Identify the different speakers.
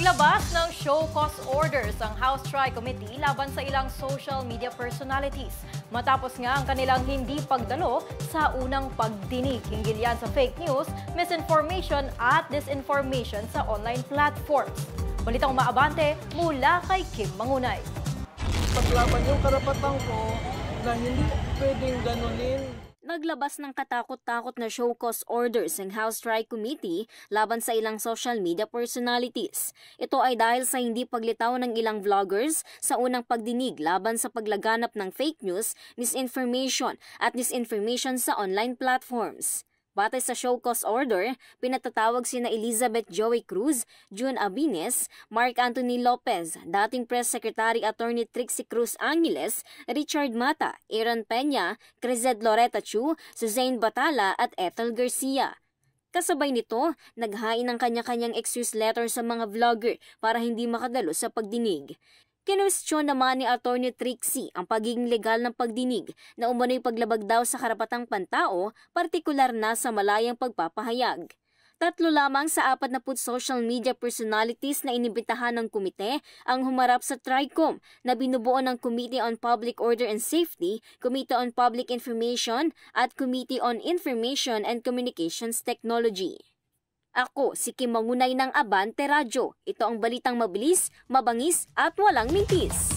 Speaker 1: Naglabas ng show cause orders ang House Tri-Committee laban sa ilang social media personalities. Matapos nga ang kanilang hindi pagdalo sa unang pagdinig. Hinggil yan sa fake news, misinformation at disinformation sa online platforms. Balitang umaabante mula kay Kim Mangunay.
Speaker 2: Paglaban yung karapatan ko na hindi pwedeng ganunin.
Speaker 3: Naglabas ng katakot-takot na show cause orders ang House Tri-Committee laban sa ilang social media personalities. Ito ay dahil sa hindi paglitaw ng ilang vloggers sa unang pagdinig laban sa paglaganap ng fake news, misinformation at disinformation sa online platforms. Batay sa show cause order, pinatatawag sina Elizabeth Joey Cruz, June Abines, Mark Anthony Lopez, dating Press Secretary Attorney Trixie Cruz Angeles, Richard Mata, Aaron Peña, Crized Loretta Chu, Suzanne Batala at Ethel Garcia. Kasabay nito, naghain ng kanya-kanyang excuse letter sa mga vlogger para hindi makadalo sa pagdinig. Kinwestiyon naman ni Attorney Trixie ang pagiging legal ng pagdinig na umano'y paglabag daw sa karapatang pantao, partikular na sa malayang pagpapahayag. 3 lamang sa 40 social media personalities na inibitahan ng komite ang humarap sa TRICOM na binubuo ng Committee on Public Order and Safety, Committee on Public Information at Committee on Information and Communications Technology. Ako si Kim Mangunay ng Abante Radyo. Ito ang balitang mabilis, mabangis at walang mintis.